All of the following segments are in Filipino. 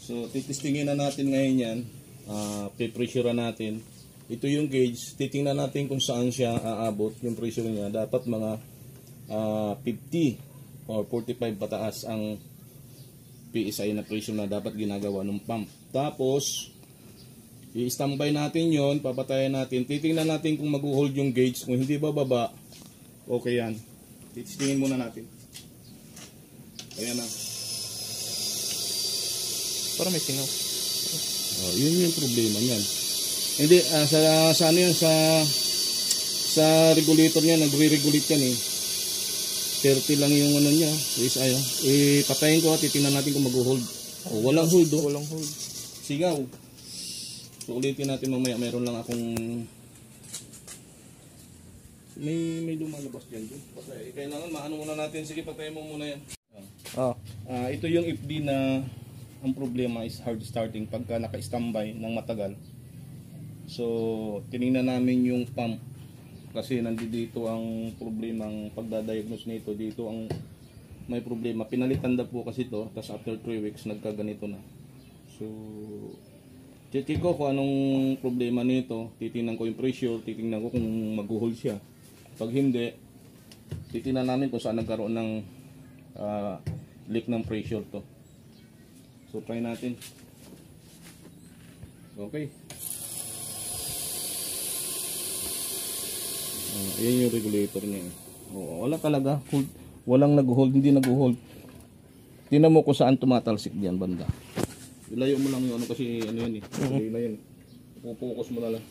So titistingin na natin ngayon yan. Pe-pressure natin. Ito yung gauge. Titingnan natin kung saan siya aabot. Yung pressure niya. Dapat mga 50 or 45 pataas ang PSI na pressure na dapat ginagawa ng pump. Tapos, i-standby natin yon, papatayin natin. Titingnan natin kung mag-hold yung gauge. Kung hindi bababa, okay yan. Titingin muna natin. Ayan na. Para may singaw. Yun yung problema niyan. Hindi, sa ano yan, sa regulator niya, nagre-regulate yan eh. 30 lang yung ano niya. Is ayo. Patayin ko, titingnan natin kung mag-hold. Walang hold, oh. Walang hold. Sigaw. So ulitin natin mamaya. Meron lang akong may lumalabas diyan. Kailangan maano muna natin. Sige, patayin mo muna yan. Ito yung FD na ang problema is hard starting pagka naka-standby ng matagal. So tiningnan namin yung pump. Kasi nandito ang problema ang pagdadiagnose nito. Dito ang may problema. Pinalitan na po kasi ito. Tapos after 3 weeks nagkaganito na. So check ko kung anong problema nito. Titingnan ko yung pressure. Titingnan ko kung mag-hold siya. Pag hindi, titingnan namin kung saan nagkaroon ng leak ng pressure to. So try natin. Okay. Ayan yung regulator niya. Wala talaga. Hold. Walang nag-hold. Hindi nag-hold. Tingnan mo kung saan tumatalsik diyan banda. Ilayo mo lang yung ano kasi ano yan eh. Na yan. Pupokus mo na lang.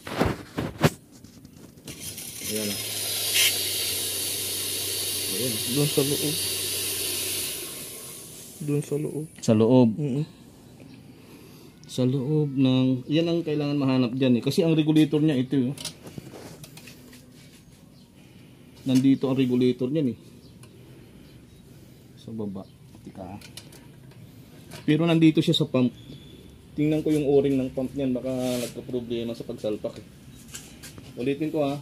Ayan na. Ayan. Doon sa loob. Doon sa loob. Sa loob. Sa loob ng... Yan ang kailangan mahanap dyan eh. Kasi ang regulator niya ito eh. Nandito ang regulator niyan eh. Sa baba. Tika. Pero nandito siya sa pump. Tingnan ko yung o-ring ng pump niyan. Baka nagka-problema sa pagsalpak eh. Ulitin ko ha.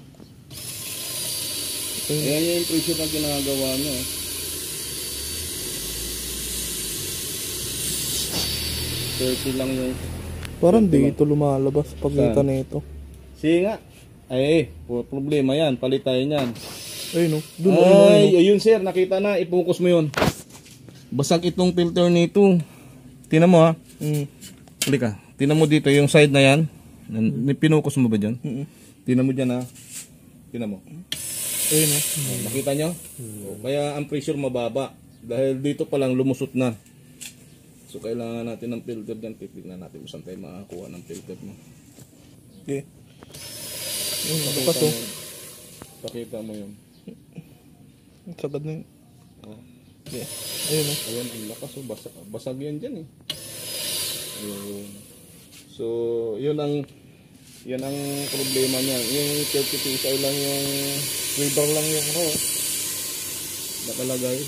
Ayan yung pressure na ginagawa niya eh. Lang yung... Parang dito lumalabas pagitan na ito. Sige nga. Ay, problema yan. Palit tayo yan. Ayun o. Ayun sir, nakita na. I-focus mo yun. Basag itong filter nito. Tingnan mo ha. Halika. Tingnan mo dito yung side na yan. Pinukos mo ba dyan? Tingnan mo dyan ha. Tingnan mo. Ayun o. Nakita nyo? Kaya ang pressure mababa. Dahil dito palang lumusot na. So kailangan natin ng filter dyan. Titignan natin kung saan tayo makakuha ng filter mo. Okay. Ayun, pakita mo yun. Sagad na yun. Okay. Ayun o. Ayan, ang lakas. Basag yan dyan eh. Ayun. So, yan ang problema niya. Yung 30 PSI lang yung sliver lang yung nakalagay.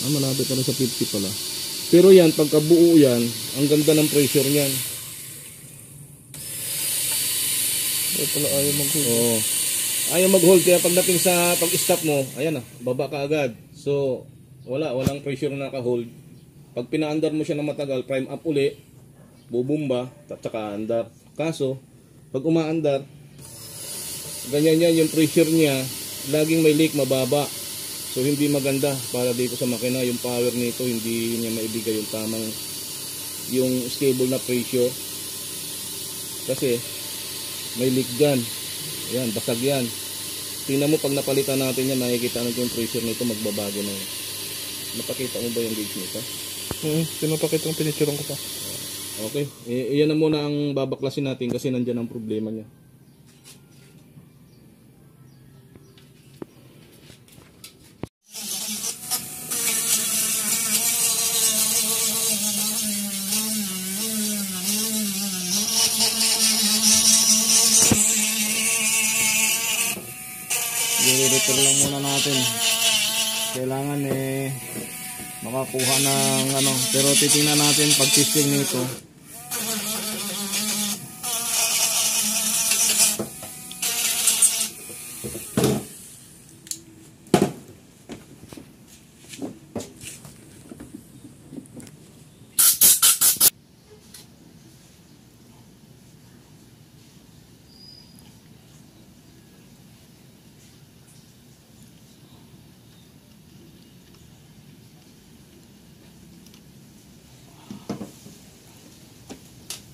Malapit na sa 50 pala. Pero yan, pagkabuo yan, ang ganda ng pressure niyan. Kaya pala ayaw mag-hold. Oo. Ayaw mag-hold. Kaya pagdating sa pag-stop mo, ayan na, baba ka agad. So, walang pressure na naka-hold. Pag pina-under mo siya ng matagal, prime up uli, bubumba, tsaka andar. Kaso, pag uma-andar, ganyan yan yung pressure niya, laging may leak, mababa. So hindi maganda para dito sa makina. Yung power nito hindi niya maibigay yung tamang yung stable na pressure. Kasi may leak dyan. Ayan, basag yan. Tingnan mo pag napalitan natin yan, makikita natin yung pressure nito magbabago na yun. Napakita mo ba yung gauge nito? Pinapakita yung pinituran ko pa. Okay. Iyan na muna ang babaklasin natin kasi nandyan ang problema niya. I-repair lang muna natin. Kailangan makakuha ng pero titingnan natin pag testing nito.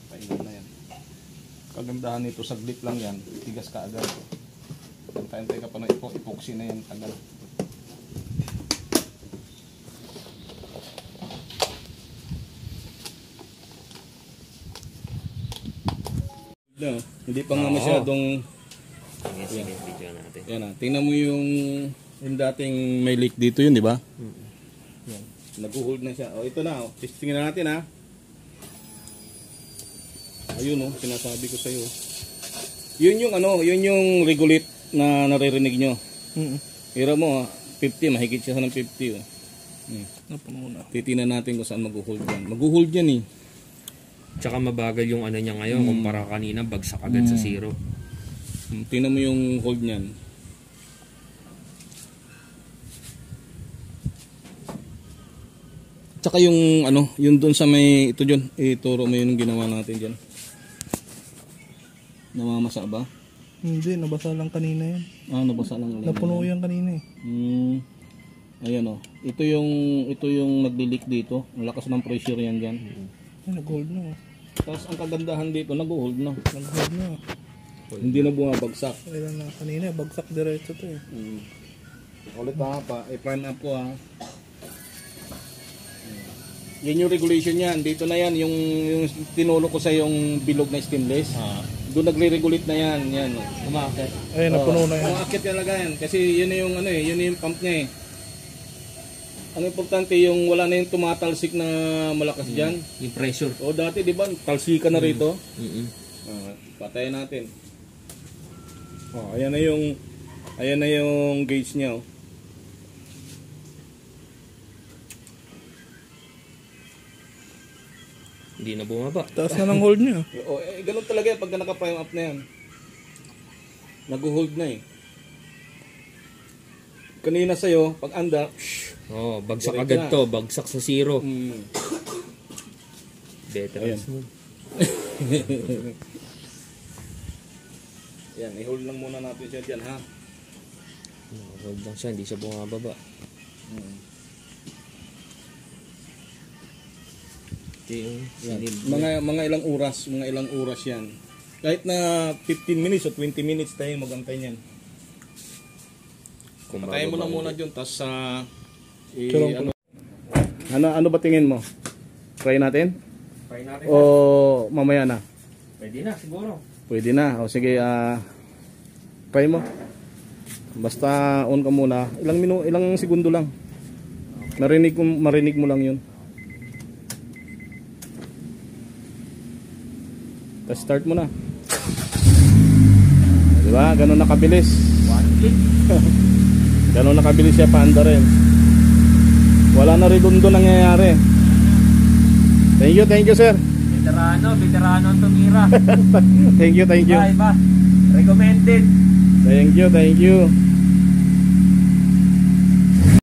Paingat na yan. Kagandahan nito, saglit lang yan. Tigas ka agad. Antay-antay ka pa ng epoxy na yan. Tagal. No, hindi pa nga masyadong. Sige, video natin. Yan na. Tingnan mo yung dating may leak dito yun, di ba? Yan. Nag-hold na siya. O, ito na. O. Testingin na natin, ha. Ayun, o. Sinasabi ko sa'yo. Yun yung yun yung regulate na naririnig nyo. Hira mo, ha. 50, mahigit siya ng 50, o. Titinan natin kung saan mag-hold yan. Mag-hold yan, eh. Tsaka mabagal yung ano niya ngayon kumpara kanina bagsak agad sa zero. Tingnan mo yung hold niyan. Tsaka yung yung doon sa may ito diyan, ituro mo yung ginawa natin diyan. Namamasa ba? Hindi, nabasa lang kanina yan. Nabasa lang. Napuno yan kanina eh. Ayan oh. Ito yung nagli-leak dito. Ang lakas ng pressure yan diyan. Nag-hold na. Tapos ang kagandahan dito, nag-hold na. Nag-hold na. Hindi na bumabagsak. Kailan na kanina, bagsak diretso to eh. Ulit pa, i-prime up ko ha. Yan yung regulation yan. Dito na yan, yung tinulo ko sa yung bilog na stainless. Doon nagre-regulate na yan. Yan. Umakit. Ayun, napuno na yan. Umakit talaga yan. Kasi yun na yung yun na yung pump niya eh. Ang importante yung wala na yung tumatalsik na malakas dyan. Yung pressure. O dati di ba, talsikan na rito. Patayin natin. Ayan na yung gauge niya. Oh. Hindi na bumaba. Taas na ng hold niya. Ganun talaga yan pagka naka-prime up na yan. Nag-hold na eh. Kanina sa'yo, pag anda, bagsak agad to. Bagsak sa zero. Veterans mo. Yan, i-hold lang muna natin siya dyan, ha? Hold lang siya, hindi siya bumababa. Mga ilang oras yan. Kahit na 15 minutes o 20 minutes tayo magantay niyan. Patayin mo na muna dyan, tapos ano ba tingin mo? Try natin? Try natin. O mamaya na? Pwede na, siguro. Pwede na. O sige, try mo. Basta on ka muna. Ilang segundo lang. Marinig mo lang yun. Tapos start mo na. Diba? Ganun nakabilis. One click. Ganun nakabilis siya paanda rin. Wala na redundo nangyayari. Thank you sir. Veterano ang tumira. Thank you. Bye. Recommended. Thank you.